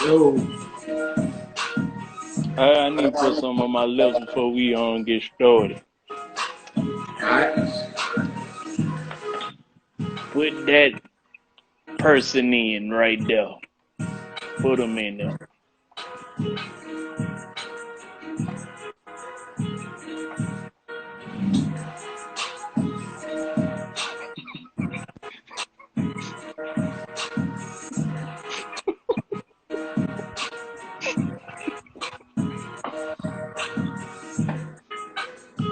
Oh, I need to put some on my lips before we get started. alright. Put that person in right there. Put them in there.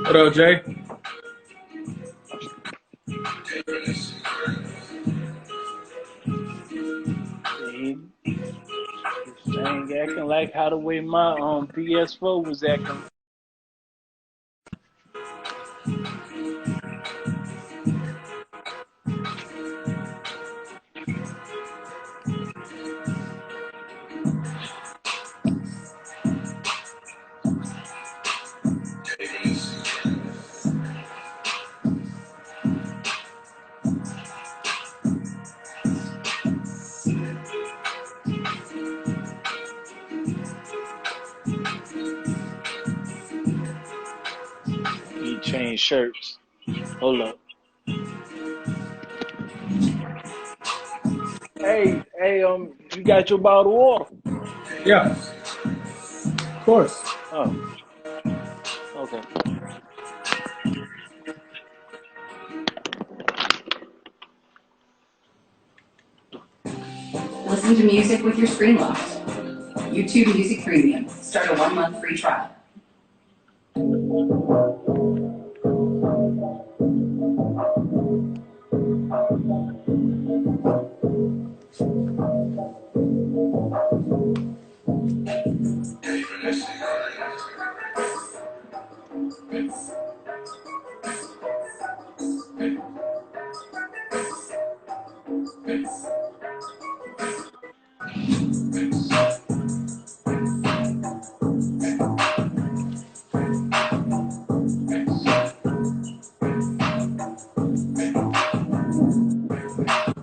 What up, Jay? See, this thing acting like how the way my PS4 was acting. He changed shirts. Hold up. Hey, you got your bottle of water? Yeah, of course. Oh, okay. Listen to music with your screen locked. YouTube Music Premium. Start a 1-month free trial.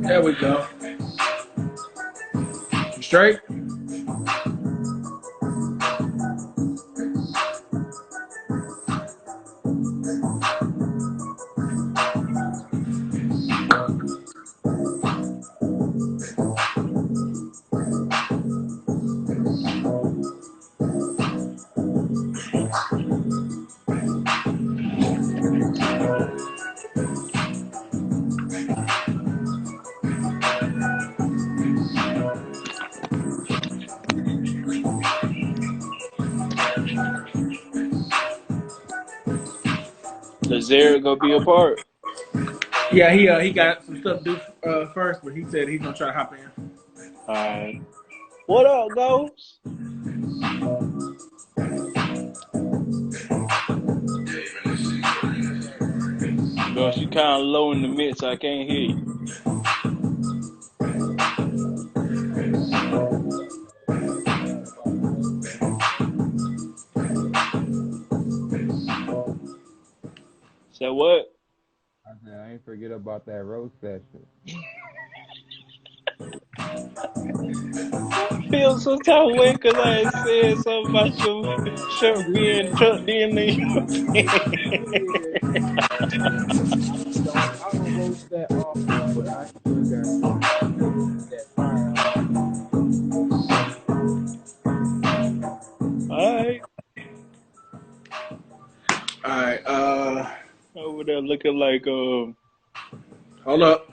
There we go. You straight? Does Eric gonna be a part? Yeah, he got some stuff to do first, but he said he's gonna try to hop in. Alright. What up, Ghost? Ghost, you kinda low in the mix, I can't hear you. So what? I said I ain't forget about that roast session. I feel some type of way because I had said something about your shirt being tucked in the I don't roast that often, but I still got that fire. Alright. Alright, Over there looking like hold up.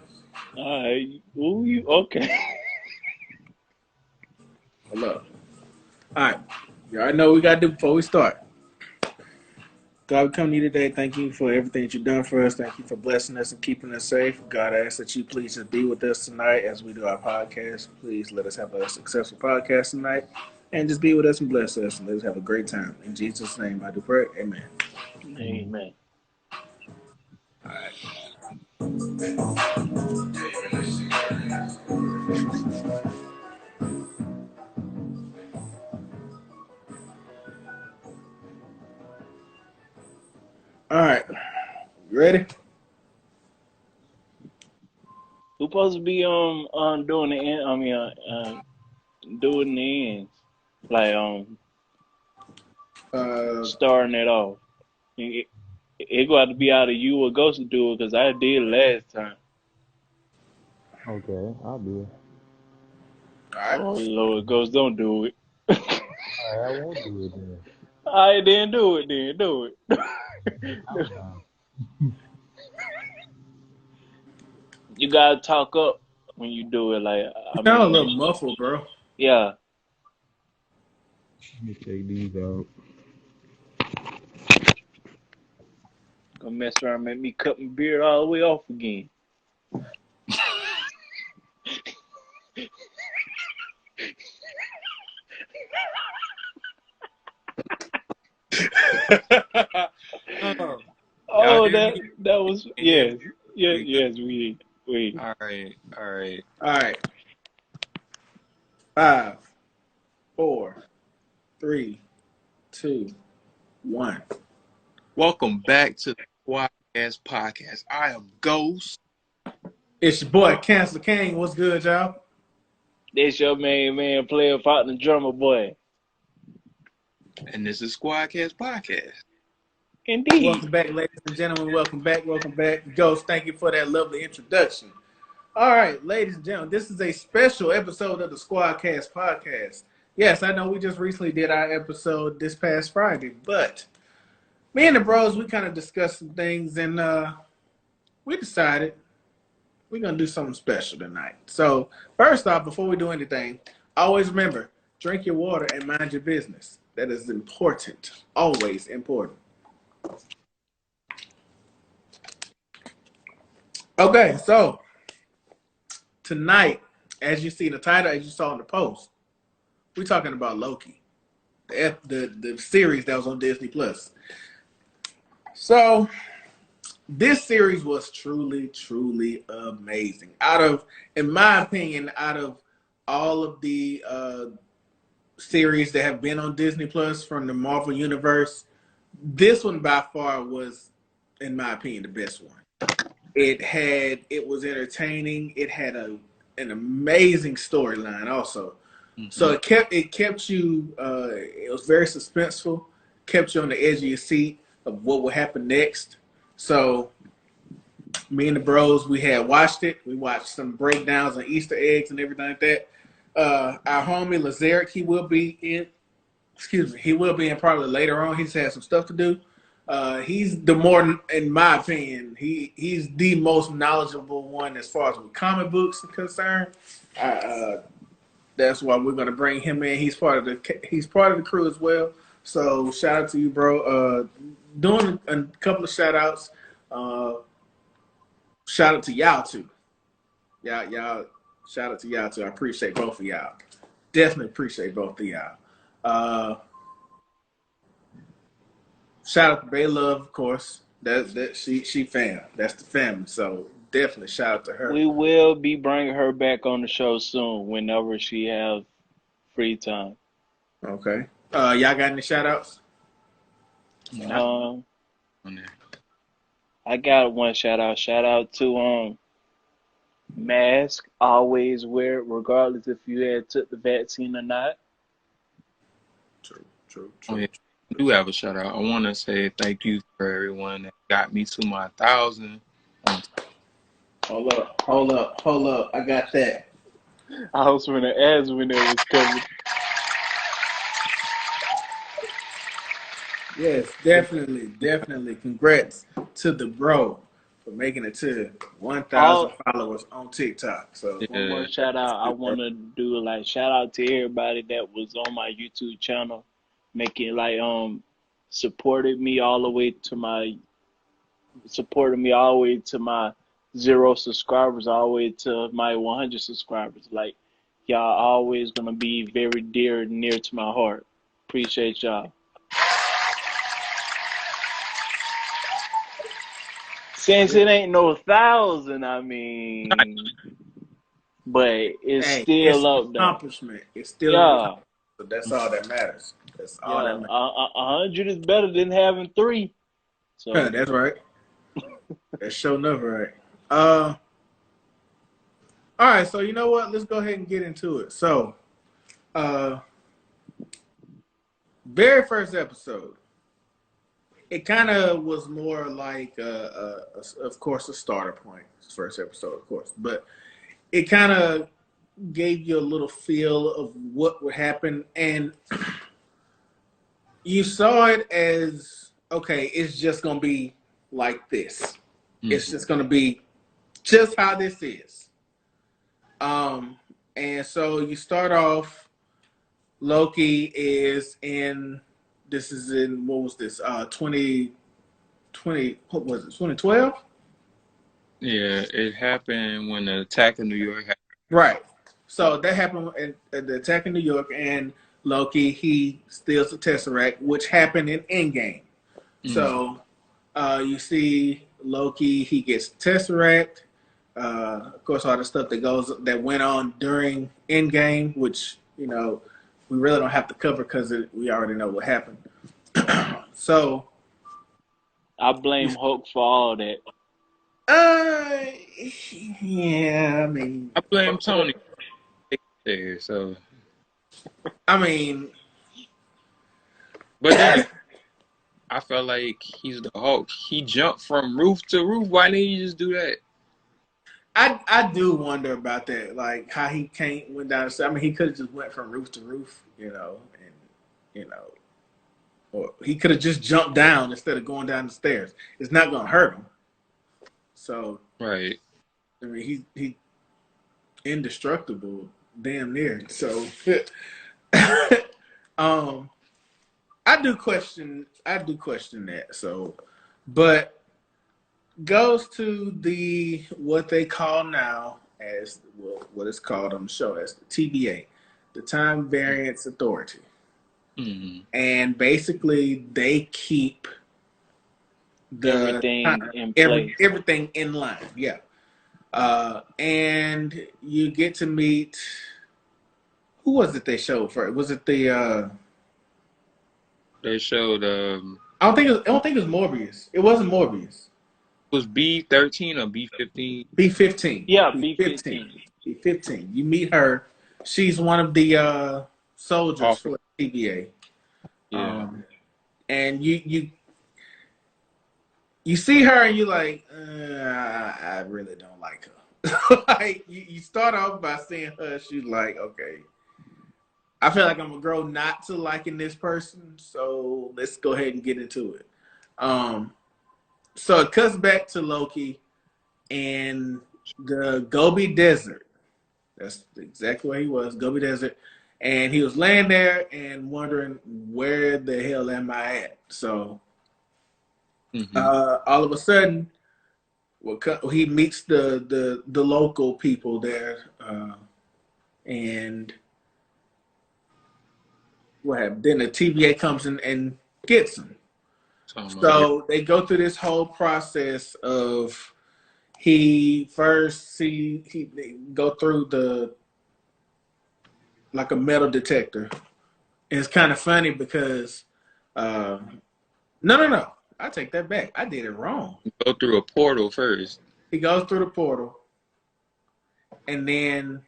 alright. Ooh, you okay. Hold up. Alright. You already know what we gotta do before we start. God, we come to you today. Thank you for everything that you've done for us. Thank you for blessing us and keeping us safe. God, I ask that you please just be with us tonight as we do our podcast. Please let us have a successful podcast tonight. And just be with us and bless us. And let us have a great time. In Jesus' name, I do pray. Amen. Amen. All right. All right. You ready? Who supposed to be doing the do it in the ends. Like Uh, starting it off. It got to be out of you or Ghost to do it because I did last time. Okay, I'll do it. all right. Oh Lord, Ghost, don't do it. Alright, I won't do it then. I didn't do it. Then do it. I'm down. You gotta talk up when you do it. Like You I sound a mean, little muffled, bro. yeah. Let me take these out. Gonna mess around, and make me cut my beard all the way off again. Oh, y'all Oh, hear me? that was Can you hear me? yes, yes, We good? yes. We. All right, all right. All right. 5, 4, 3, 2, 1. Welcome back to the Skwodcast podcast. I am Ghost. It's your boy, Cancer King. What's good, y'all? This your main man, player, partner, drummer boy. And this is Skwodcast podcast. Indeed. Welcome back, ladies and gentlemen. Welcome back. Welcome back. Ghost, thank you for that lovely introduction. All right, ladies and gentlemen, this is a special episode of the Skwodcast podcast. Yes, I know we just recently did our episode this past Friday, but me and the bros, we kind of discussed some things, and we decided we're going to do something special tonight. So, first off, before we do anything, always remember, drink your water and mind your business. That is important. Always important. Okay, so tonight, as you see in the title, as you saw in the post, we're talking about Loki, the series that was on Disney Plus. So this series was truly amazing. In my opinion, out of all of the series that have been on Disney Plus from the Marvel Universe, this one by far was, in my opinion, the best one. It was entertaining. It had an amazing storyline also. Mm-hmm. So it kept you. It was very suspenseful. Kept you on the edge of your seat of what would happen next. So me and the bros, we had watched it. We watched some breakdowns on Easter eggs and everything like that. Our homie Lazarick, he will be in. Excuse me, he will be in probably later on. He's had some stuff to do. He's the more, in my opinion, he's the most knowledgeable one as far as with comic books are concerned. That's why we're gonna bring him in. He's part of the crew as well. So shout out to you, bro. Doing a couple of shout outs. Shout out to y'all too. Y'all. Shout out to y'all too. I appreciate both of y'all. Definitely appreciate both of y'all. Shout out to Bay Love, of course. That she fam. That's the family. So definitely shout out to her. We will be bringing her back on the show soon, whenever she has free time. Okay. Y'all got any shout outs? I got one shout out. Shout out to mask. Always wear it, regardless if you had took the vaccine or not. True. Oh, yeah. I do have a shout out. I want to say thank you for everyone that got me to my 1,000. Hold up. I got that. I was gonna ask when it was coming. Yes, definitely. Congrats to the bro for making it to 1,000 followers on TikTok. So One more shout out. I want to do shout out to everybody that was on my YouTube channel, making supported me all the way to my 0 subscribers, all the way to my 100 subscribers. Y'all always gonna be very dear and near to my heart. Appreciate y'all. Since it ain't no 1,000, I mean, but it's still up there. Accomplishment. It's still an accomplishment. So that's all that matters. That's all that matters. 100 is better than having 3. So that's right. That's sure enough right. All right. So you know what? Let's go ahead and get into it. So uh, very first episode, it kind of was more like, of course, a starter point. First episode, of course, but it kind of gave you a little feel of what would happen, and you saw it as okay. It's just gonna be like this. It's just gonna be just how this is. And so you start off. Loki is in. This is in what was this? 2020. What was it? 2012. Yeah, it happened when the attack in New York happened. Right. So that happened at the attack in New York, and Loki he steals the Tesseract, which happened in Endgame. So you see Loki, he gets the Tesseract. Of course, all the stuff that went on during Endgame, which we really don't have to cover because we already know what happened. So I blame Hulk for all that. Yeah, I mean, I blame Tony there, so. I mean, But then I felt like he's the Hulk. He jumped from roof to roof. Why didn't he just do that? I do wonder about that, like how he went down. I mean, he could have just went from roof to roof, and or he could have just jumped down instead of going down the stairs. It's not going to hurt him. So, Right. I mean, he indestructible, damn near. So, I do question that. So, but goes to the what they call now as what it's called on the show as the TBA, the Time Variance Authority. And basically they keep everything in line. Yeah. And you get to meet, who was it they showed first? Was it the they showed I don't think it was Morbius. It wasn't Morbius. It was B13 or B15? B15. Yeah, B15. B15. You meet her. She's one of the soldiers for TBA. Yeah. And you see her and you're like, I really don't like her. Like you start off by seeing her, she's like, okay, I feel like I'm gonna grow not to liking this person, so let's go ahead and get into it. So it cuts back to Loki in the Gobi Desert. That's exactly where he was, Gobi Desert. And he was laying there and wondering, where the hell am I at? So all of a sudden, he meets the local people there, and what happened? Then the TVA comes in and gets him. So they go through this whole process of they go through like a metal detector. And it's kind of funny because no, I take that back. I did it wrong. Go through a portal first. He goes through the portal, and then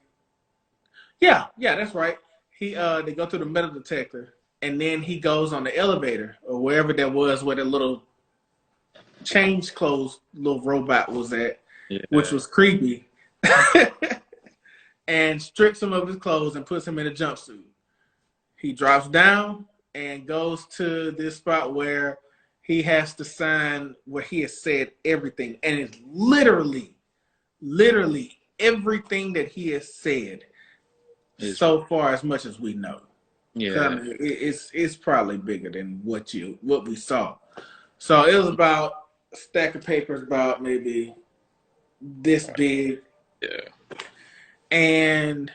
yeah, that's right. They go through the metal detector, and then he goes on the elevator or wherever that was where the little change clothes little robot was at, which was creepy, and strips him of his clothes and puts him in a jumpsuit. He drops down and goes to this spot where he has to sign where he has said everything, and it's literally everything that he has said so far, as much as we know. Yeah, I mean, it's probably bigger than what we saw. So it was about a stack of papers about maybe this big. Yeah. And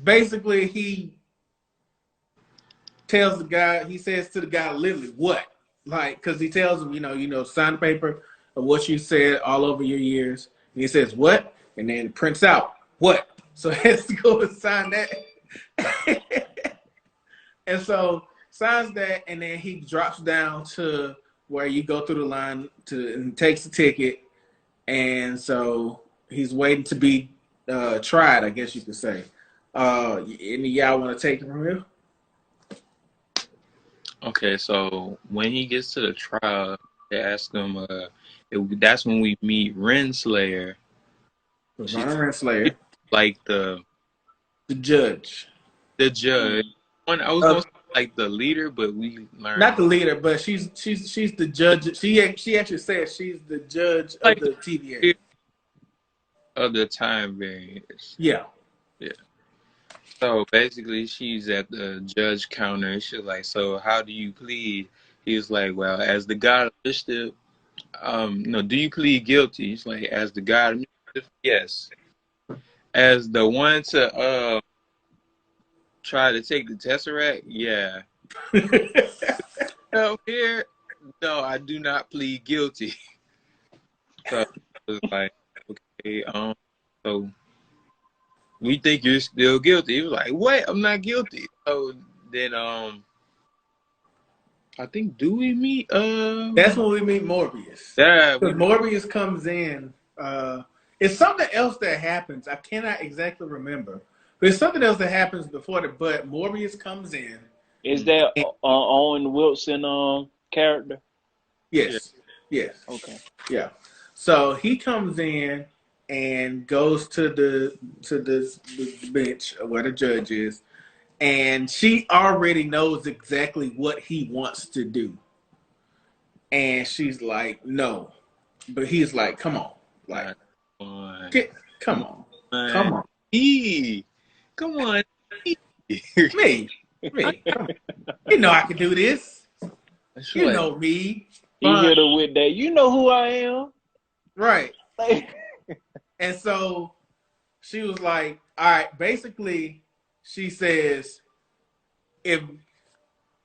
basically he tells the guy, he says to the guy literally what? Like, because he tells him, sign the paper of what you said all over your years. And he says, what? And then prints out what? So he has to go and sign that. And so signs that, and then he drops down to where you go through the line and takes the ticket. And so he's waiting to be tried, I guess you could say. Any of y'all want to take it from here? Okay, so when he gets to the trial, they ask him. That's when we meet Renslayer. Ronald She's Renslayer, like the judge. the judge. I was gonna say like the leader, but we Not learned the leader, but she's the judge. She actually says she's the judge of like the TVA. of the time variance. Yeah. Yeah. So basically, she's at the judge counter. She's like, "So how do you plead?" He was like, "Well, as the God of mischief, no, do you plead guilty?" He's like, "As the God of mischief, yes. As the one to try to take the Tesseract, yeah. No, here, no, I do not plead guilty." So I was like, "Okay, so we think you're still guilty." He was like, "What? I'm not guilty." So then, I think do we meet? That's when we meet Morbius. Yeah, Because Morbius comes in. It's something else that happens. I cannot exactly remember. But it's something else that happens before that. But Morbius comes in. Is that Owen Wilson character? Yes. Yes. Okay. Yeah. So he comes in and goes to the bench where the judge is, and she already knows exactly what he wants to do. And she's like, no. But he's like, come on. Like, come on. Come on. Come on. Me. Come on. You know I can do this. You Like, know me. He hit her with that. You know who I am. Right. Like, And so she was like, all right, basically, she says, if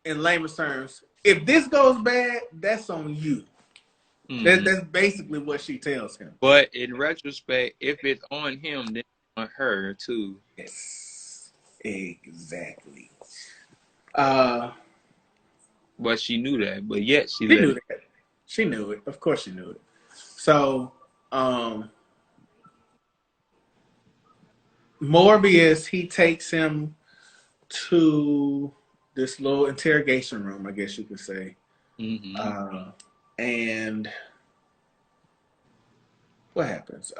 in layman's terms, if this goes bad, that's on you. mm-hmm. That's basically what she tells him. But in retrospect, if it's on him, then it's on her too. Yes, exactly. But she knew that. But yet she She let knew it. that. She knew it. Of course she knew it. So, Morbius, he takes him to this little interrogation room, I guess you could say. Mm-hmm. And what happens?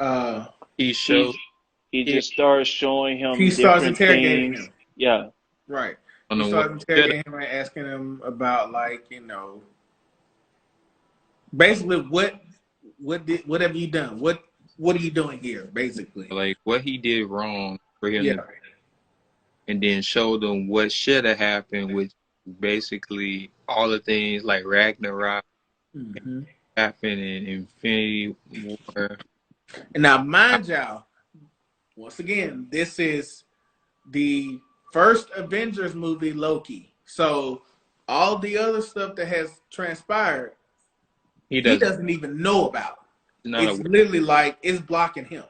He shows. He just starts showing him He starts different interrogating things. him. Yeah. Right. On He the starts way. interrogating him and asking him about, like, you know, basically what have you done? What are you doing here? Basically, Like what he did wrong for him yeah. to, and then show them what should have happened, which basically all the things like Ragnarok Mm-hmm. happened in Infinity War. And now, mind y'all, once again, this is the first Avengers movie, Loki. So all the other stuff that has transpired, He he doesn't even know about. It's literally like it's blocking him,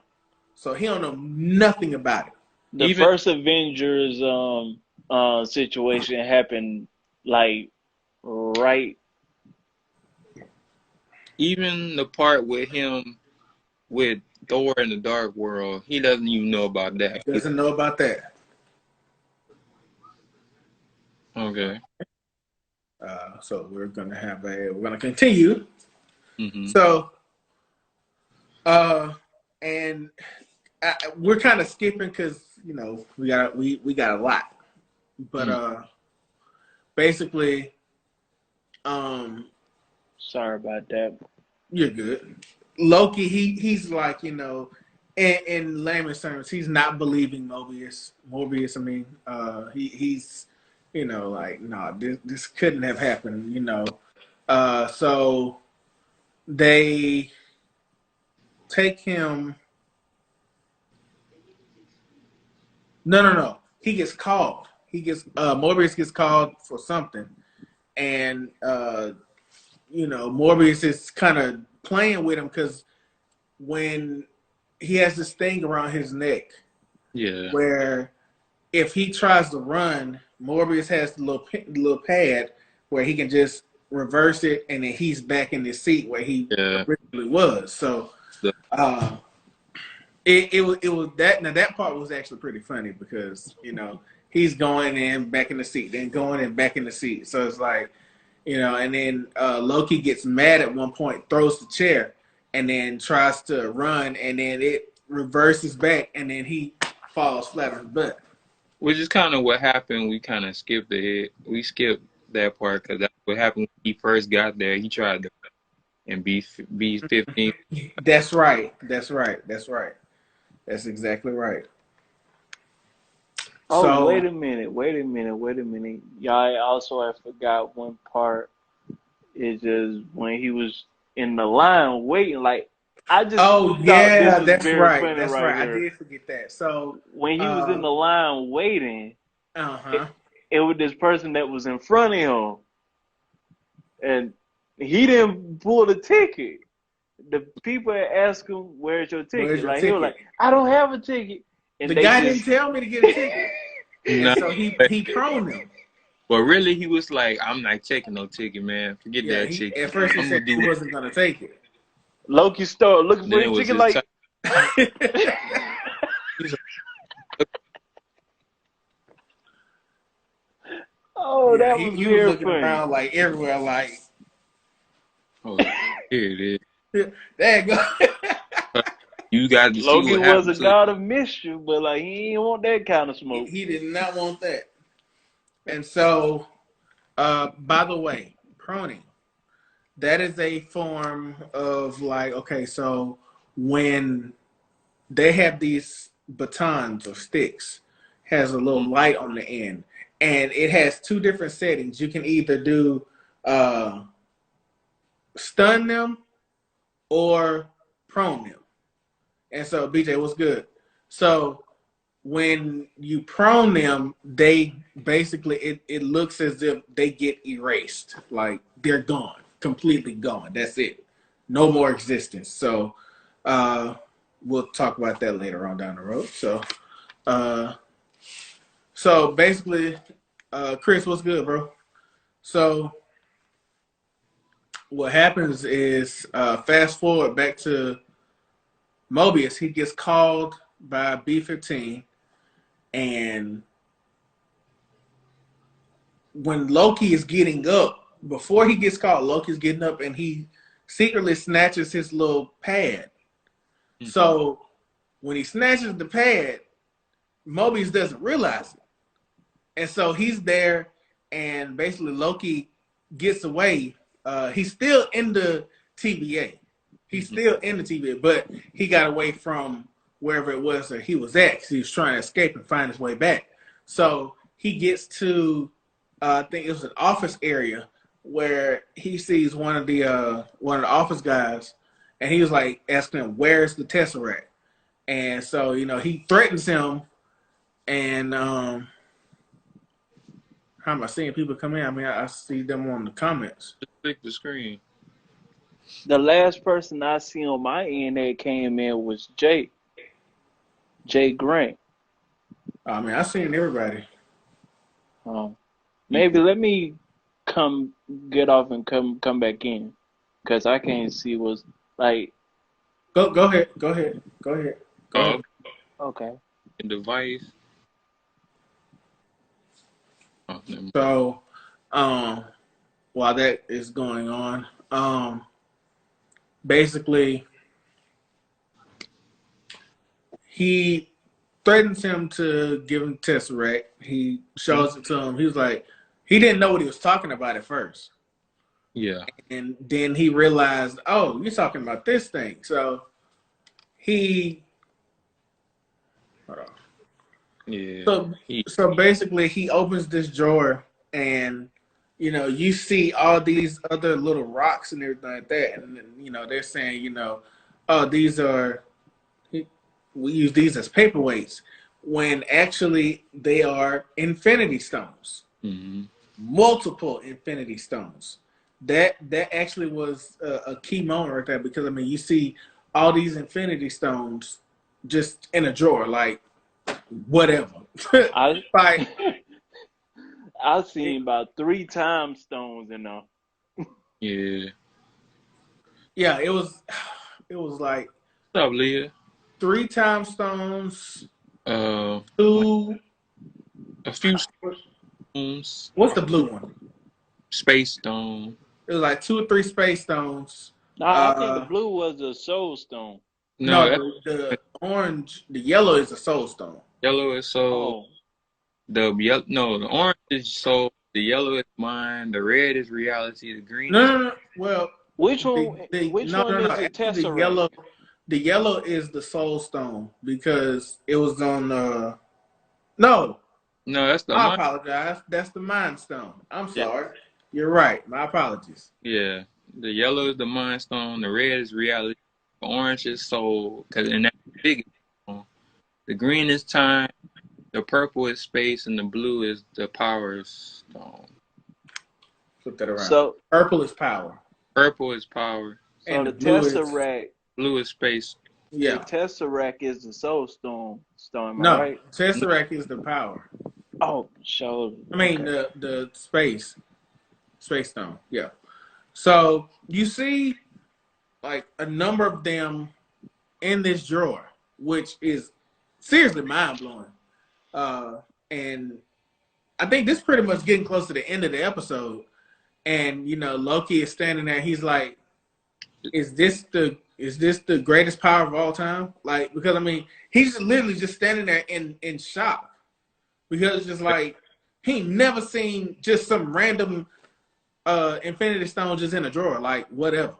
so he don't know nothing about it. The first Avengers situation happened like right. Even the part with him with Thor in the Dark World, he doesn't even know about that. Doesn't know about that. Okay. So we're gonna continue. Mm-hmm. So, and we're kind of skipping because you know we got a lot, but basically, Sorry about that. you're good. Loki, he's like, you know, in layman's terms, he's not believing Mobius. I mean, he's, you know, like, no, this couldn't have happened, you know. So they take him. No. He gets called. Morbius gets called for something, and you know, Morbius is kind of playing with him because when he has this thing around his neck, Yeah, where if he tries to run, Morbius has the little pad where he can just reverse it, and then he's back in the seat where he originally was. So, It was that. Now that part was actually pretty funny because he's going in back in the seat, then going in back in the seat. So it's like and then Loki gets mad at one point, throws the chair, and then tries to run, and then it reverses back, and then he falls flat on his butt. Which is kind of what happened. We kind of skipped ahead. We skipped that part because that's what happened when he first got there. He tried to and be 15. That's right. That's right. That's right. That's exactly right. Oh, So, wait a minute, wait a minute, wait a minute. Y'all also I forgot one part is just when he was in the line waiting. Like I just oh thought this yeah, was that's very right. funny That's right right. I here. did forget that. So, When he was in uh, the line waiting, huh. it, it was this person that was in front of him, and he didn't pull the ticket. The people had asked him, "Where's your Where's ticket?" your Like he was like, ticket? "I don't have a ticket," The and they guy didn't just tell me to get a ticket, and No, so he prone him. but really, he was like, "I'm not taking no ticket, man. Forget Yeah, that he ticket. at first he I'm gonna said do he it." wasn't gonna take it. Loki started looking for Then it his was ticket. his time. Like, He's like, oh, Yeah, that he, was he was very looking funny. around like everywhere, like "Oh, here it is. there you go. You got to see Loki what was happened a to you." god of mischief, but like he didn't want that kind of he, smoke. he did not want that. And so, by the way, proning, that is a form of like, okay, so when they have these batons or sticks, has a little light on the end, and it has two different settings. You can either do uh, stun them or prone them. And so, BJ, what's good? So when you prone them, they basically it looks as if they get erased, like they're gone, completely gone. That's it, no more existence. So uh, we'll talk about that later on down the road. Uh, so basically, Chris, what's good, bro? So what happens is, fast forward back to Mobius. He gets called by B-15, and when Loki is getting up, before he gets caught, Loki's getting up and he secretly snatches his little pad. Mm-hmm. So when he snatches the pad, Mobius doesn't realize it. And so he's there, and basically Loki gets away. He's still in the TVA. He's Mm-hmm. still in the TVA, but he got away from wherever it was that he was at because he was trying to escape and find his way back. So he gets to, I think it was an office area where he sees one of the office guys, and he was like asking him, "Where's the Tesseract?" And so he threatens him, and how am I seeing people come in? I mean, I see them on the comments. Just click the screen. The last person I see on my end that came in was Jay Grant. I mean, I seen everybody. Maybe let me come get off and come back in, cause I can't see what's like. Go ahead. Go ahead. Go ahead. Go Oh, ahead. Okay. device. Oh, never mind. So, um, while that is going on, basically he threatens him to give him Tesseract. He shows it to him. He was like, he didn't know what he was talking about at first. Yeah. And then he realized, oh, you're talking about this thing. So he, hold on. Yeah. So, so basically, he opens this drawer, and you see all these other little rocks and everything like that, and they're saying, oh, these are we use these as paperweights, when actually they are infinity stones, Mm-hmm. multiple infinity stones. That actually was a key moment right there, because I mean, you see all these infinity stones just in a drawer, like whatever. I Like, I've seen about 3 time stones in there. Yeah. yeah, it was like, What's up, Leah? 3 time stones, Like 2. a few stones, What's the blue one? space stone. It was like 2 or 3 space stones. Nah, I think the blue was the soul stone. No, No, that's the orange, the yellow is the soul stone. yellow is soul. Oh, The orange is soul. The yellow is mind. The red is reality. The green No, is no, no. Well, which the one? Which one no. is the Actually, tesseract? the yellow is the soul stone because it was on. No, no. That's the I mind. apologize. That's the mind stone. I'm Yeah, sorry. You're right. My apologies. yeah. The yellow is the mind stone. The red is reality. The orange is soul. Cause and that's the biggest stone. The green is time. The purple is space, and the blue is the power stone. Flip that around. So, Purple is power, Purple is power. and the the blue is tesseract, Blue is space. the yeah. tesseract is the soul stone. Stone, am I No, right? Tesseract is the power. Oh, sure. I mean Okay. the space stone. Yeah. So you see like a number of them in this drawer, which is seriously mind blowing. And I think this pretty much getting close to the end of the episode. And Loki is standing there. He's like, "Is this the greatest power of all time?" Like, because I mean, he's literally just standing there in shock because it's just like he never seen just some random Infinity Stone just in a drawer, like whatever.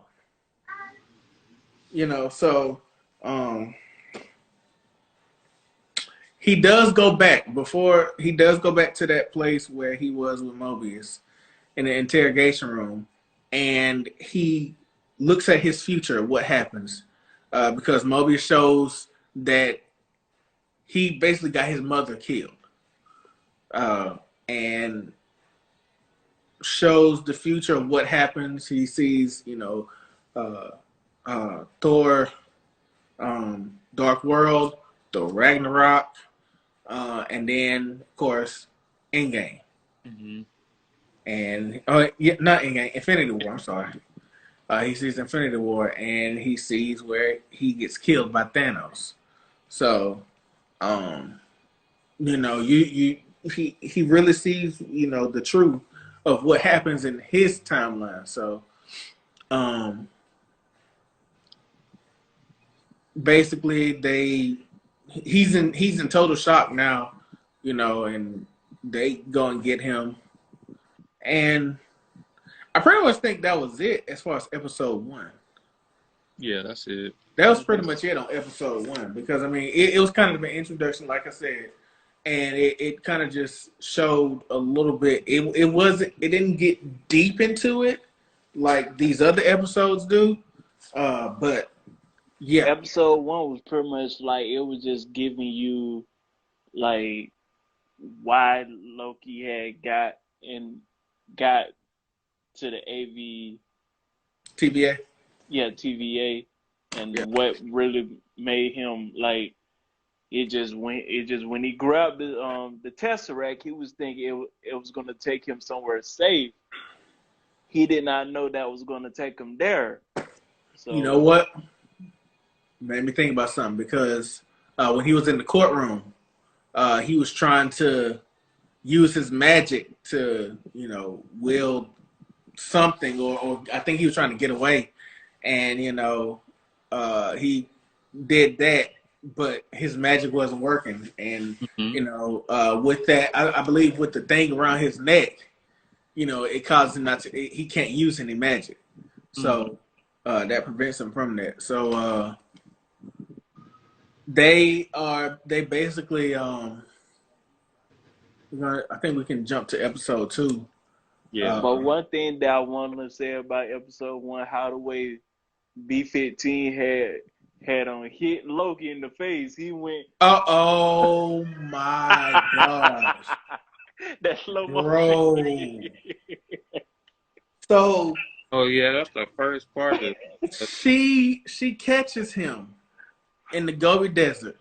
So um, he does go back to that place where he was with Mobius in the interrogation room, and he looks at his future. What happens? Because Mobius shows that he basically got his mother killed, and shows the future of what happens. He sees, uh, Thor, Dark World, Thor Ragnarok, and then of course Endgame. Mm-hmm. And yeah, not Endgame, Infinity War. I'm sorry. He sees Infinity War, and he sees where he gets killed by Thanos. So, he really sees the truth of what happens in his timeline. So, basically, he's in total shock now, and they go and get him, and I pretty much think that was it as far as episode 1. Yeah, that's it. That was pretty much it on episode 1 because I mean it was kind of an introduction, like I said, and it kind of just showed a little bit. It didn't get deep into it like these other episodes do, but yeah, Episode 1 was pretty much like it was just giving you like why Loki had got to the TBA, TVA, and yeah. what really made him like it just when he grabbed the tesseract, he was thinking it was gonna take him somewhere safe. He did not know that was gonna take him there. You know So what? Made me think about something because when he was in the courtroom, he was trying to use his magic to, wield something, or I think he was trying to get away, and he did that, but his magic wasn't working, and Mm-hmm. with that, I believe with the thing around his neck, it caused him not to. He can't use any magic, Mm-hmm. so that prevents him from that. So they basically I think we can jump to episode 2. Yeah. but one thing that I wanted to say about episode 1, how the way B-15 had on hit Loki in the face, he went Oh my gosh, that slow bro. motion. So Oh yeah, that's the first part of. she catches him in the Gobi Desert,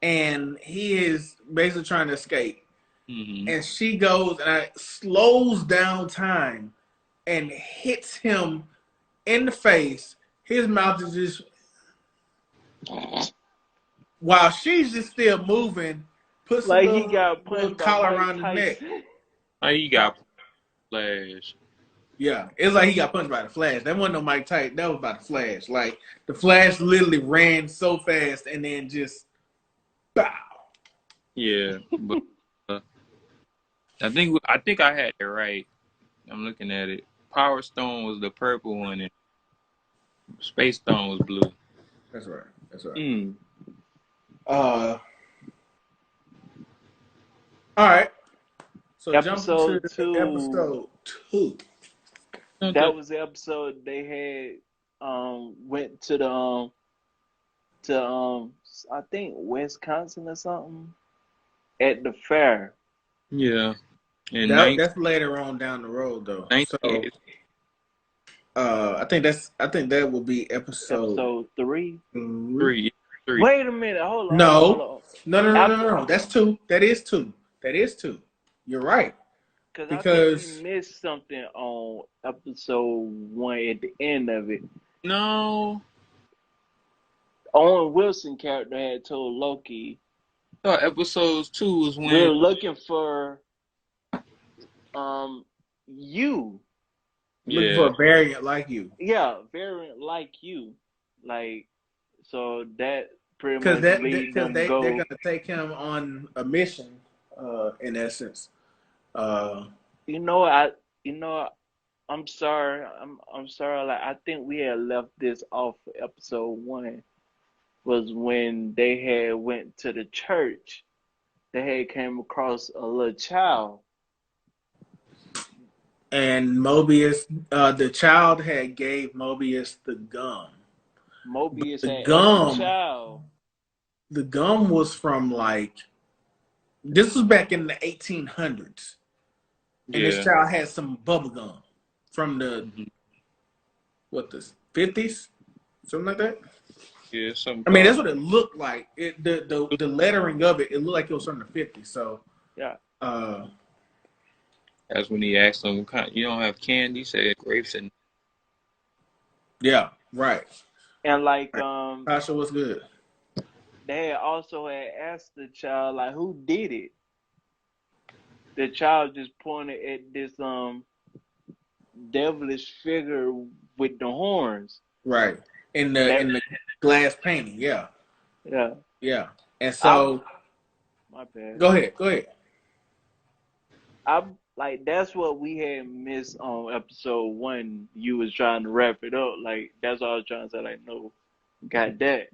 and he is basically trying to escape. Mm-hmm. And she goes and slows down time and hits him in the face. His mouth is just while she's just still moving, puts a Like he little got little punched by collar Mike around his neck. Tyson. Oh, he got Flash. Yeah, it's like he got punched by the Flash. That wasn't no Mike Tyson. That was by the Flash. Like the Flash literally ran so fast and then just bow. Yeah, but I think I had it right. I'm looking at it. Power Stone was the purple one, and Space Stone was blue. That's right. That's right. Mm. All right. So Episode jumping to 2. episode 2. That was the episode they had went to the I think Wisconsin or something at the fair. Yeah. And That's later on down the road though. So I think that will be episode 3. 3. Wait a minute, hold on. No. No. That's 2. That is 2. You're right. I think we missed something on episode 1 at the end of it. No. Owen Wilson character had told Loki. I thought episode 2 was when we're looking for you. Looking for a variant like you. Yeah, variant like you. Like, so that pretty much because they're gonna take him on a mission, in essence. I'm sorry. I'm sorry. Like, I think we had left this off episode 1. Was when they had went to the church. They had came across a little child. And Mobius, the child had gave Mobius the gum. Mobius the had gum, the child. The gum was from this was back in the 1800s. And this child had some bubble gum from the, the 50s? Something like that? Yeah, something. I mean, that's what it looked like. The lettering of it looked like it was from the 50s. So, yeah. That's when he asked him, "You don't have candy?" He said, "Grapes and." Yeah, right. And Tasha was good. They also had asked the child, like, who did it? The child just pointed at this devilish figure with the horns. Right. In the glass painting, yeah. Yeah. Yeah. And so my bad. Go ahead. That's what we had missed on episode 1. You was trying to wrap it up. Like, that's all I was trying to say. Like, no, got that.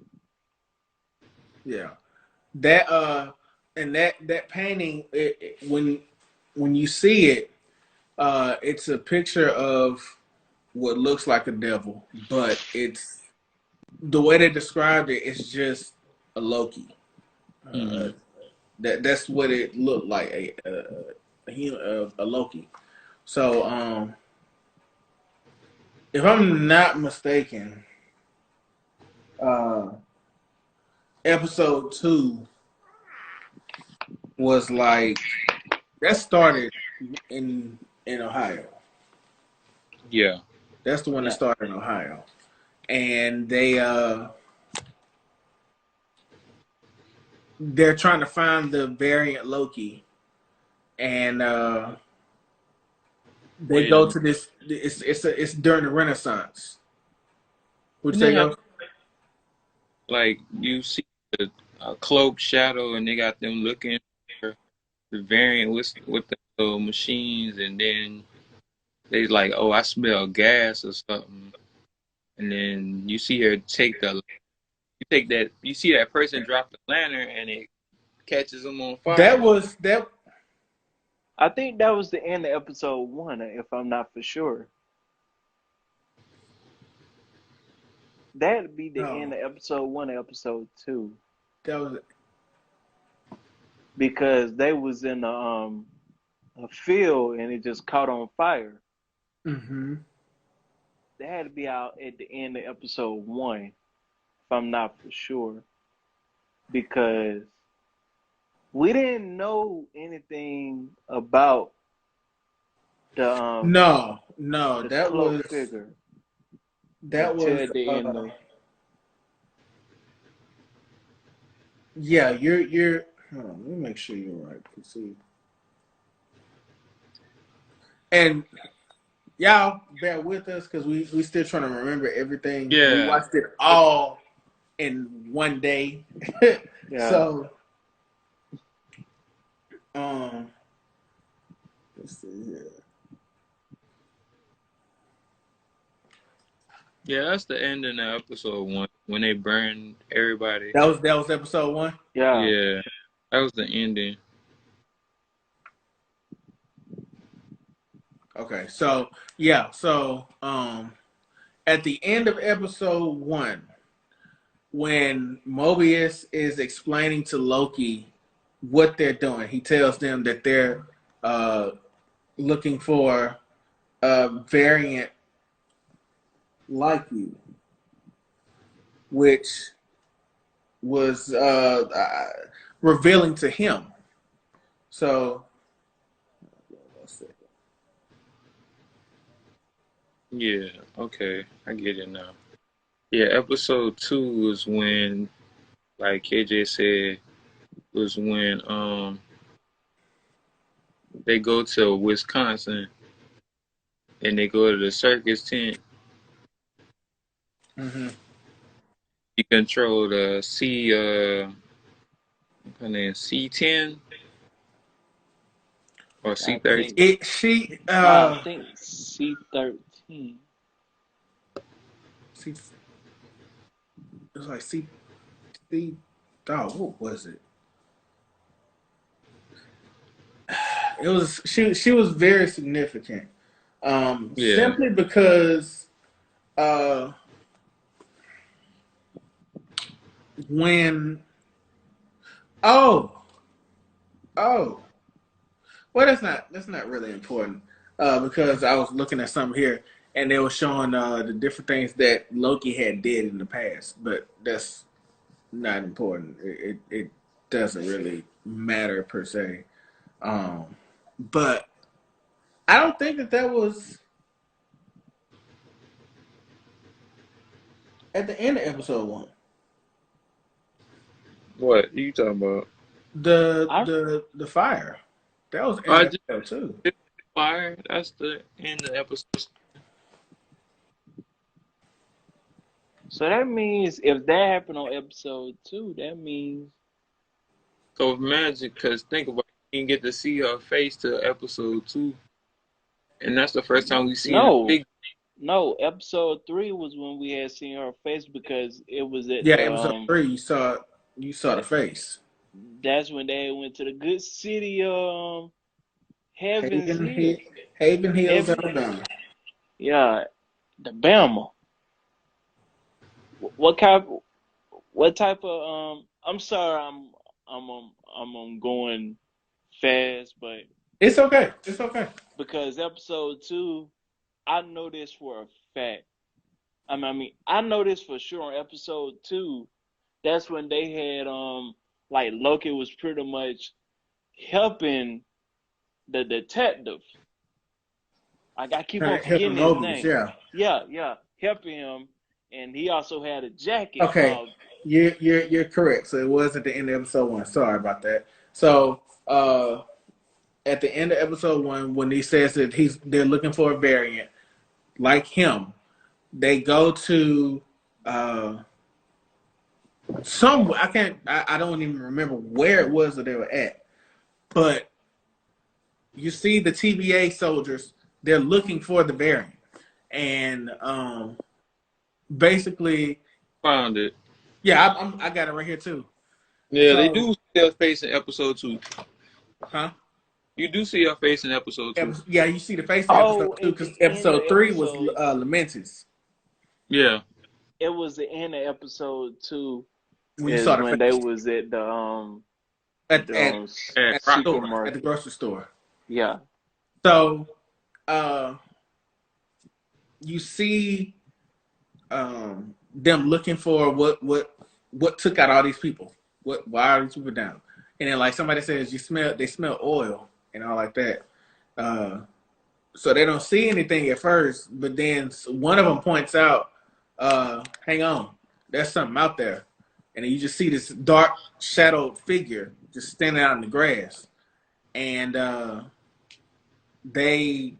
Yeah. That and that painting, when you see it, it's a picture of what looks like a devil, but it's the way they described it. It's just a Loki. That's what it looked like, a Loki. So, if I'm not mistaken, episode 2 was that started in Ohio. Yeah. That's the one that started in Ohio. And they're trying to find the variant Loki. And they go to this. It's during the Renaissance. Would you say go? Like, you see the cloak shadow, and they got them looking for the variant with the little machines, and then they like, oh, I smell gas or something, and then you see her you see that person drop the lantern, and it catches them on fire. I think that was the end of episode 1, if I'm not for sure. That'd be the end of episode 1 or episode 2. That was it. Because they was in a field and it just caught on fire. Mm-hmm. That had to be out at the end of episode 1, if I'm not for sure. Because we didn't know anything about the no, the that was figure. That was at the end of Yeah, you're. Hold on, let me make sure you're right. Let's see. And y'all bear with us because we still trying to remember everything. We Yeah. watched it all in one day. Yeah. So um let's see here. Yeah, that's the ending of episode 1 when they burn everybody. That was episode 1. Yeah. Yeah, that was the ending. Okay, so yeah, so at the end of episode 1, when Mobius is explaining to Loki what they're doing, he tells them that they're uh looking for a variant like you, which was revealing to him. So let's see. Yeah, okay, I get it now. Yeah, episode 2 was when, like KJ said, was when they go to Wisconsin and they go to the circus tent. Mm-hmm. He controlled her name C10 or I C13. think It she nah, I think C13. see, it was like C dog. What was it? It was she was very significant. Yeah. Simply because uh when oh oh well that's not really important because I was looking at something here and they were showing the different things that Loki had did in the past, but that's not important. It doesn't really matter per se. Um, but I don't think that was at the end of episode 1. What are you talking about? I The fire that was in I just episode 2. did fire. That's the end of the episode. so that means if that happened on episode 2, that means So magic, cause think about it, you didn't get to see her face till episode 2, and that's the first time we seen her no, big. no. Episode 3 was when we had seen her face because it was at Yeah, the episode 3 you saw the face. That's when they went to the good city Heaven's Haven Hill. Haven Hills, Heaven, Alabama. yeah, the Bama. What type? What type of I'm sorry, I'm going fast, but It's okay. It's okay. because episode 2, I know this for a fact. I know this for sure. On episode 2, that's when they had like Loki was pretty much helping the detective. I keep on Helping forgetting his Mobius, name. yeah. Yeah, helping him, and he also had a jacket Okay, called. you're correct. So it was at the end of episode 1. Sorry about that. So at the end of episode 1, when he says that they're looking for a variant like him, they go to some I don't even remember where it was that they were at, but you see the TVA soldiers. They're looking for the variant, and basically, Found it. yeah, I got it right here too. Yeah, they So, do see her face in episode 2. huh? You do see her face in episode 2. Yeah, you see the face in episode Oh, 2 at because the end of episode 3 was episode, Lamentis Yeah. it was the end of episode 2 when you is saw the when they face was at at the at, At at the Rock. store at the supermarket. grocery store. Yeah, So, uh, you see them looking for what took out all these people. Why are these people down? And then like somebody says, they smell oil and all like that. So they don't see anything at first, but then one of them points out, "Hang on, there's something out there." and then you just see this dark shadowed figure just standing out in the grass, and they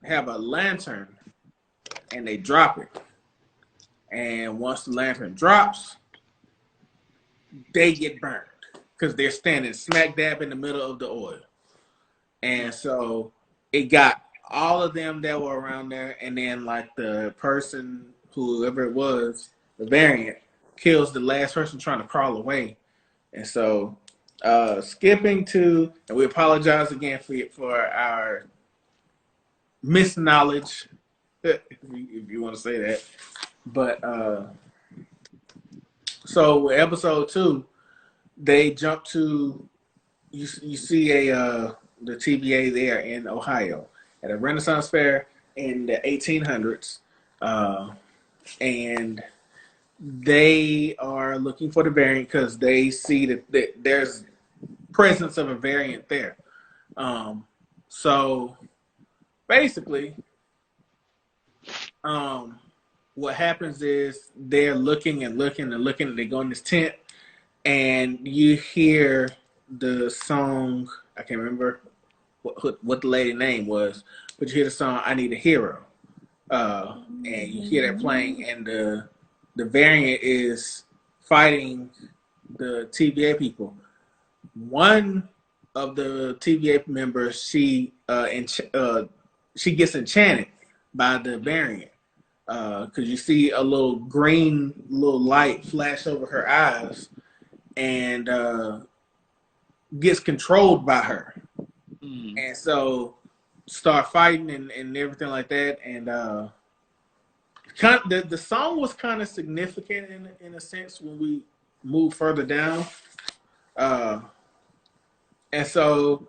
have a lantern and they drop it. And once the lantern drops, they get burned because they're standing smack dab in the middle of the oil. And so it got all of them that were around there, and then like the person, whoever it was, the variant, kills the last person trying to crawl away. And so skipping to, and we apologize again for our misknowledge, if you want to say that. But so episode 2, they jump to, you see the TVA there in Ohio at a Renaissance fair in the 1800s, and they are looking for the variant because they see that there's presence of a variant there. So basically, what happens is they're looking and looking and looking, and they go in this tent, and you hear the song. I can't remember what the lady name was, but you hear the song "I Need a Hero," and you hear that playing, and the variant is fighting the TVA people. One of the TVA members, she gets enchanted by the variant because you see a little green light flash over her eyes, and gets controlled by her. And so start fighting and everything like that. And the song was kind of significant in a sense when we move further down. And so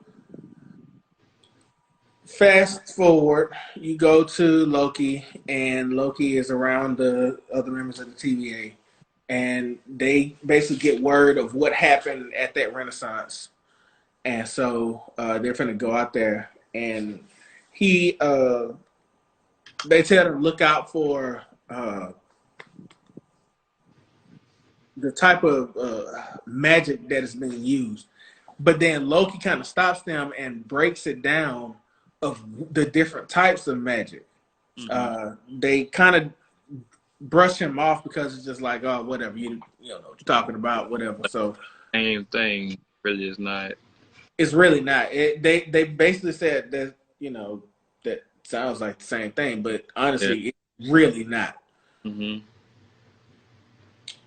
fast forward, you go to Loki, and Loki is around the other members of the TVA, and they basically get word of what happened at that Renaissance. And so they're going to go out there, and they tell them to look out for the type of magic that is being used. But then Loki kind of stops them and breaks it down of the different types of magic. They kind of brush him off because it's just like, oh, whatever, you know what you're talking about, whatever. So Same thing really is not. it's really not. They basically said that, that sounds like the same thing, but honestly, it's really not. Mm-hmm.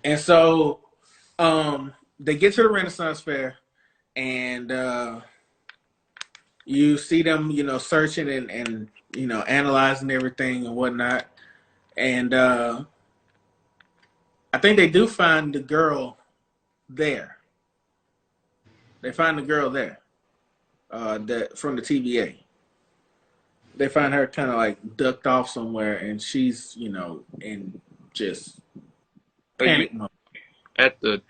And so they get to the Renaissance Fair, and you see them, searching and analyzing everything and whatnot. And I think they do find the girl there. They find the girl there, that from the TVA. They find her kind of like ducked off somewhere, and she's, in just panic mode. At the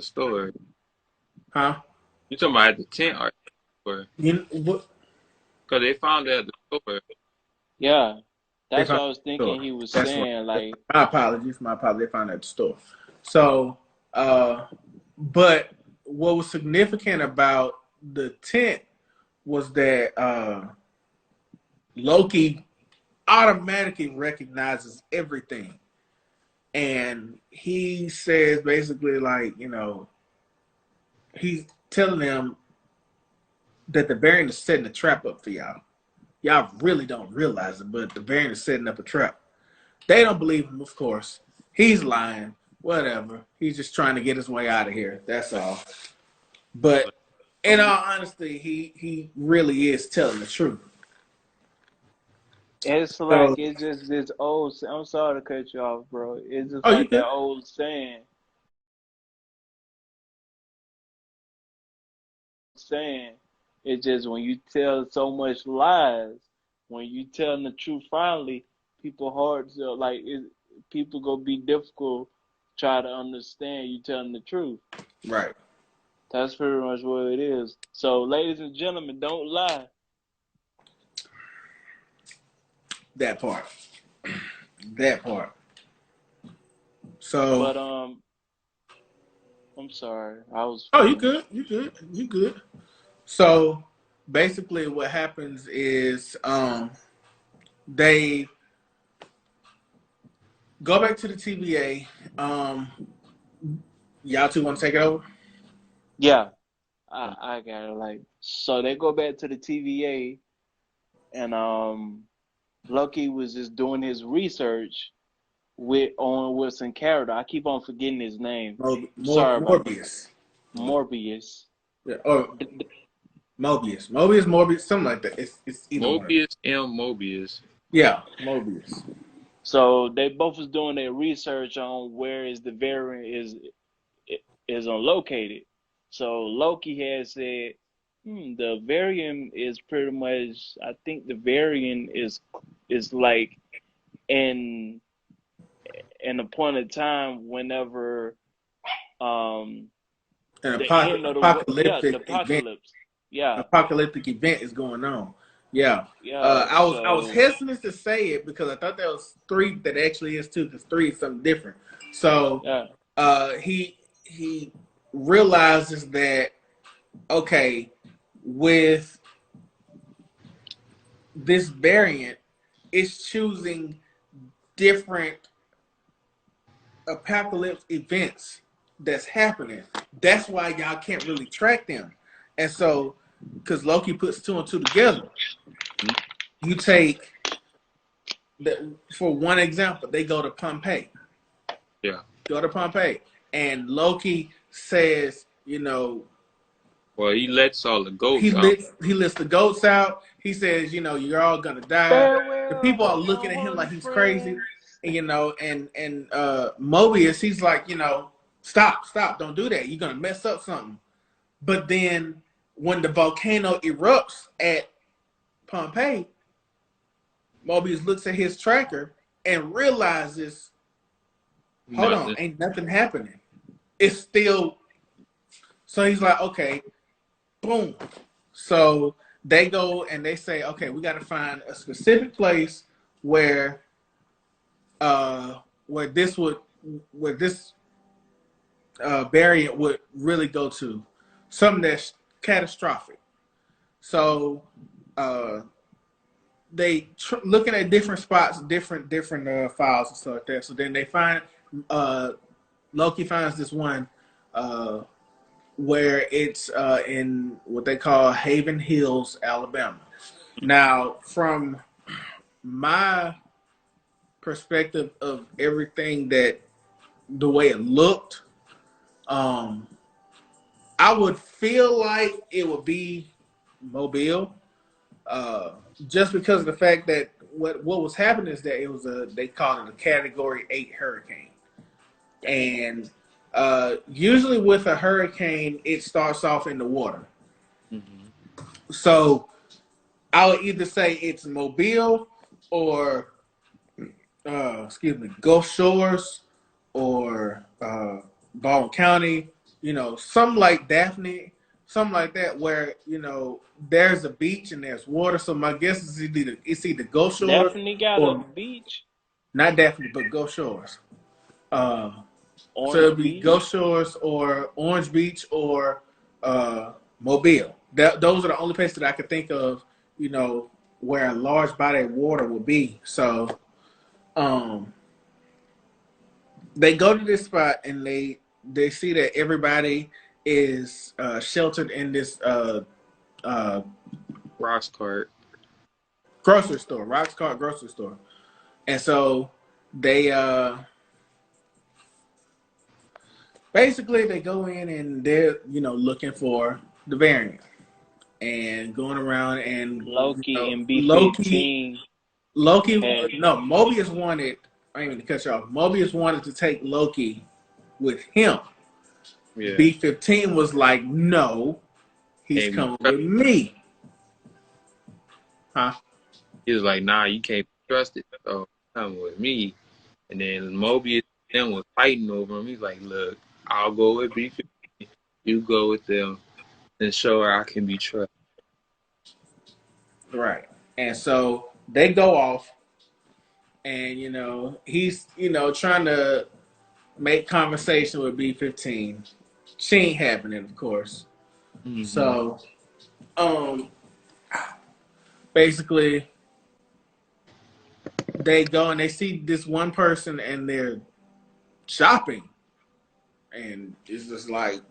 store. Huh? You talking about at the tent or What? because they found it at the store. Yeah, that's They what found I was it at the thinking. store. He was That's saying right. like, My apologies. They found it at the store. So, but what was significant about the tent was that Loki automatically recognizes everything. And he says basically like, he's telling them that the variant is setting a trap up for y'all. Y'all really don't realize it, but the variant is setting up a trap. They don't believe him, of course. He's lying. Whatever. He's just trying to get his way out of here. That's all. But in all honesty, he really is telling the truth. it's like it's just this old. I'm sorry to cut you off, bro. It's just like that old saying. It's just when you tell so much lies, when you telling the truth, finally, people hearts are like people gonna be difficult try to understand you telling the truth. Right. That's pretty much what it is. So, ladies and gentlemen, don't lie. That part. So, But I'm sorry, I was oh, you finished. good, you good, you good. So, basically, what happens is they go back to the TVA. Y'all two want to take it over? Yeah, I got it. Like, so they go back to the TVA, and Loki was just doing his research with Owen Wilson character. I keep on forgetting his name. I'm sorry about that. Morbius. Morbius. Yeah, or D- d- Morbius, something like that. It's either one of them. Mobius M. Mobius. Yeah, Mobius. So they both was doing their research on where is the variant is located. So Loki had said, the variant is pretty much. I think the variant is like in an appointed time whenever An the end of the apocalyptic event. apocalypse. Yeah, Apocalyptic event is going on. Yeah. yeah. I was So hesitant to say it because I thought that was three, that actually is two, because three is something different. So yeah, he realizes that, okay, with this variant, it's choosing different apocalypse events that's happening. That's why y'all can't really track them. And so, because Loki puts two and two together, you take that for one example, they go to Pompeii. Yeah. Go to Pompeii. And Loki says, Well, he lets all the he goats out. lets the goats out. He says, you're all gonna die. The farewell, people are my looking at him like one he's crazy. friend. And Mobius, he's like, stop, don't do that. You're gonna mess up something. But then when the volcano erupts at Pompeii, Mobius looks at his tracker and realizes, hold on, Nothing. ain't nothing happening. It's still, so he's like, okay, boom. So they go and they say, okay, we got to find a specific place where where this variant would really go to, something that's catastrophic. So they looking at different spots, different files and stuff like that. So then they find Loki finds this one where it's in what they call Haven Hills, Alabama. Now, from my perspective of everything, that the way it looked, I would feel like it would be Mobile, just because of the fact that what was happening is that it was they called it a Category 8 hurricane, and usually with a hurricane, it starts off in the water. Mm-hmm. So I would either say it's Mobile or Gulf Shores or Baldwin County, something like Daphne, something like that, where there's a beach and there's water. So my guess is it's either Gulf Shores Definitely got a or beach, not Daphne, but Gulf Shores. Uh, so it'll Orange be Gulf Beach. Shores or Orange Beach or Mobile. Those are the only places that I could think of, where a large body of water would be. So they go to this spot and they see that everybody is sheltered in this Ross cart. grocery store, Rock's Cart grocery store. And so they basically they go in and they're looking for the variant and going around, and Loki and Loki B-15 had no, Mobius wanted, I didn't mean to cut you off. Mobius wanted to take Loki with him. Yeah. B-15 was like, no, he's And coming with me. Huh? he was like, nah, you can't trust it. So come with me. And then Mobius and them was fighting over him. He's like, look, I'll go with B-15. You go with them and show her I can be trusted. Right. And so they go off, and he's trying to make conversation with B15. She ain't happening, of course. Mm-hmm. So, basically, they go and they see this one person and they're shopping, and it's just like,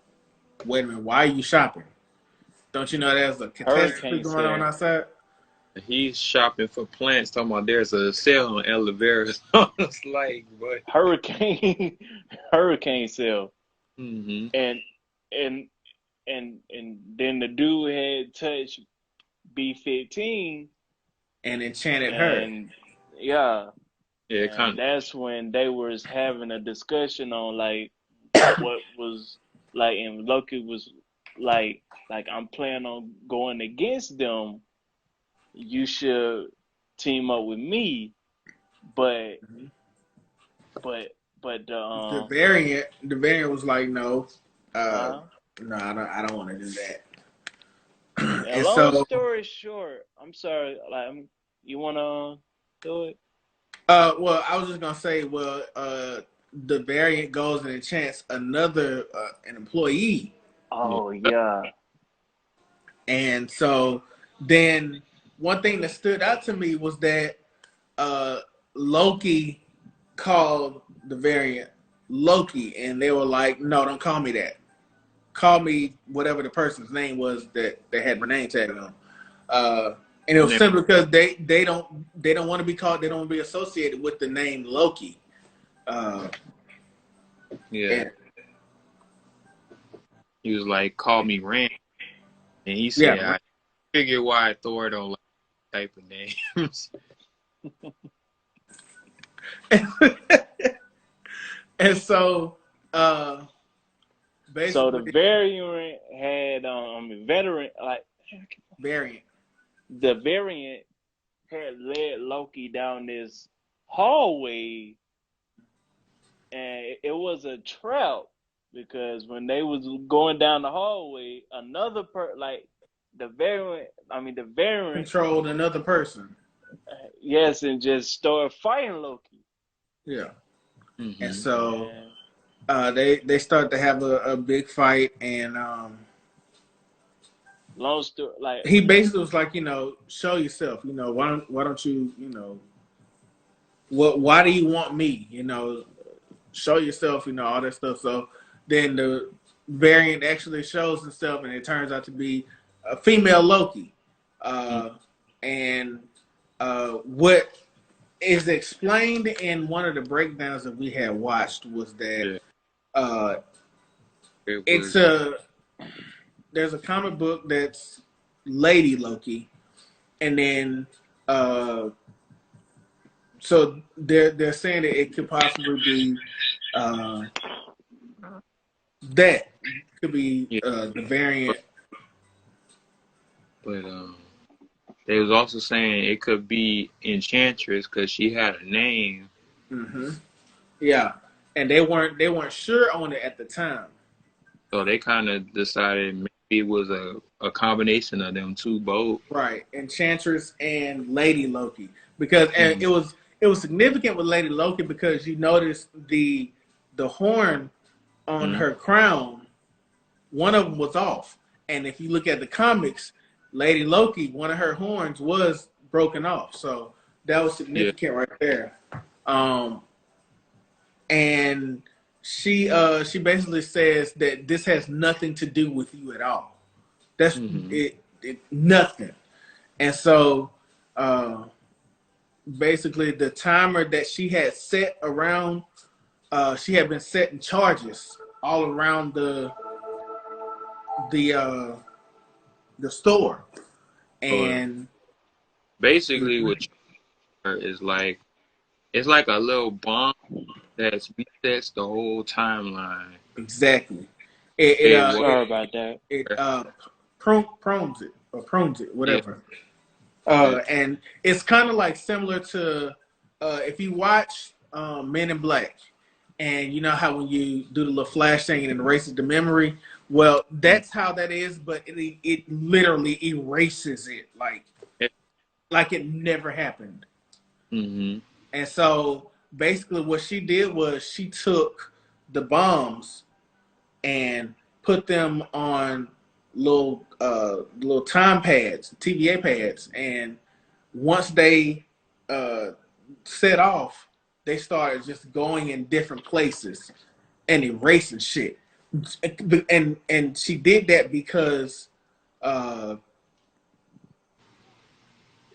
wait a minute, why are you shopping? Don't you know there's a catastrophe Hurricane going on sale. outside? He's shopping for plants, talking about there's a sale on aloe vera. It's like, what? Hurricane hurricane sale. Mm-hmm. And and and then the dude had touched B15, And enchanted her. and yeah, Yeah, and kind that's when they was having a discussion on like what was like, and Loki was like I'm planning on going against them. You should team up with me, but but but The variant was like, no, uh, huh? no, I don't want to do that. And And long so, story short, I'm sorry, like you wanna do it? well, I was just gonna say, well, the variant goes and enchants another an employee, of Oh yeah. and so then one thing that stood out to me was that uh, Loki called the variant Loki, and they were like, no, don't call me that. Call me whatever the person's name was that they had my name tag on. And it was yeah. simply because they don't want to be called, they don't want to be associated with the name Loki. Uh, Yeah. and He was like, call me Rand. And he yeah, said, I figure why Thor don't like type of names. and so So the basically variant had veteran like variant. the variant had led Loki down this hallway, and it was a trap because when they was going down the hallway, another like the variant, Controlled another person. yes, and just started fighting Loki. Yeah. And Mm-hmm. so And they start to have a big fight, and long story, like he basically was like, show yourself. Why don't you, why do you want me? Show yourself. All that stuff. So then the variant actually shows himself, and it turns out to be a female Loki. And what is explained in one of the breakdowns that we had watched was that Yeah. uh, It it's was, there's a comic book that's Lady Loki, and then so they're saying that it could possibly be uh, that could be yeah. the variant. But they was also saying it could be Enchantress because she had a name. Hmm. Yeah, and they weren't sure on it at the time. So they kind of decided maybe it was a combination of them two both. Right, Enchantress and Lady Loki, because and Mm-hmm. it was significant with Lady Loki because you notice the horn on her crown, one of them was off, and if you look at the comics, Lady Loki, one of her horns was broken off, so that was Yeah. significant right there. Um, and she basically says that this has nothing to do with you at all. That's Mm-hmm. it nothing. And so basically the timer that she had set around, she had been setting charges all around the uh, the store. Or And basically, what is like it's like a little bomb that resets the whole timeline. exactly, it it It uh was. it sorry about that. it prunes it, Yeah. whatever. Yeah. And it's kind of like similar to if you watch Men in Black, and you know how when you do the little flash thing and it erases the memory. Well, that's how that is, but it literally erases it like it never happened. Mm-hmm. And so basically, what she did was she took the bombs and put them on little time pads, TVA pads, and once they set off, they started just going in different places and erasing shit. And she did that because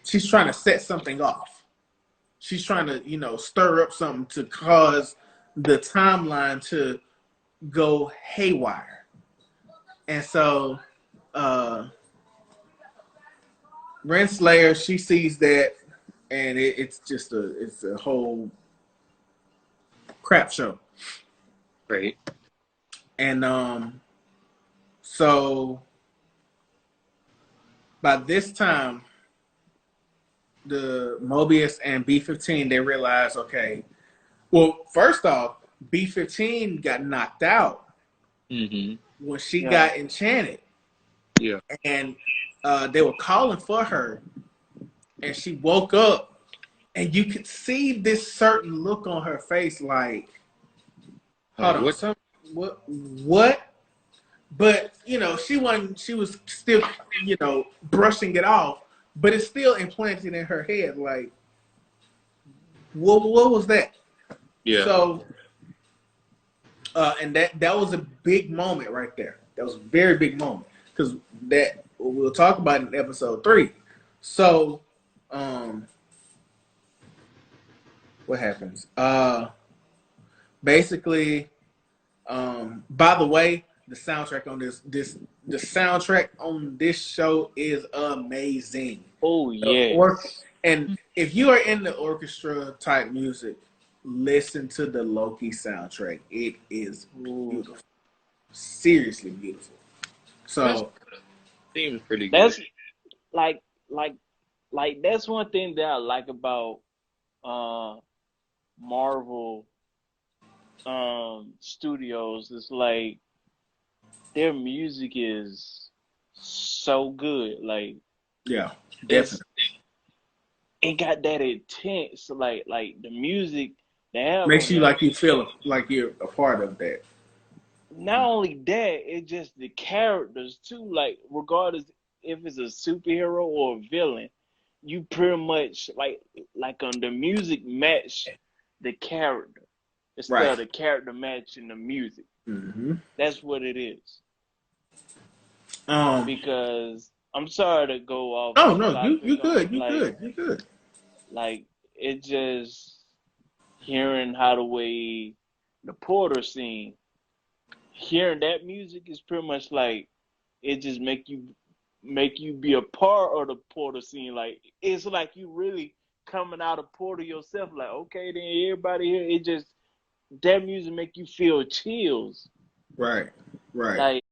she's trying to set something off. She's trying to, stir up something to cause the timeline to go haywire. And so Renslayer, she sees that, and it's a whole crap show. Right. And so by this time, the Mobius and B-15, they realize, okay, well, first off, B-15 got knocked out when she got enchanted. Yeah. And they were calling for her, and she woke up, and you could see this certain look on her face, like, hold on, what's up? What? But she wasn't. She was still, brushing it off, but it's still implanted in her head. Like, what was that? Yeah. So, and that was a big moment right there. That was a very big moment because that we'll talk about in episode 3. So, what happens? Basically, by the way, the soundtrack on the soundtrack on this show is amazing. Oh yes. And if you are in the orchestra type music, listen to the Loki soundtrack. It is beautiful, seriously beautiful. So seems pretty good. That's like that's one thing that I like about Marvel studios. It's like their music is so good. Like, yeah, definitely. It got that intense. Like the music they have Makes on you there. like you feel like you're a part of that. Not only that, it's just the characters too. Like, regardless if it's a superhero or a villain, you pretty much like the music match the character instead of the character matching the music. That's what it is. Because I'm sorry to go off. Oh no, you good. You good. Like, it just hearing how the way the Porter scene, hearing that music is pretty much like it just make you be a part of the Porter scene. Like, it's like you really coming out of Porter yourself. Like, okay, then everybody here, it just that music make you feel chills. Right. Like,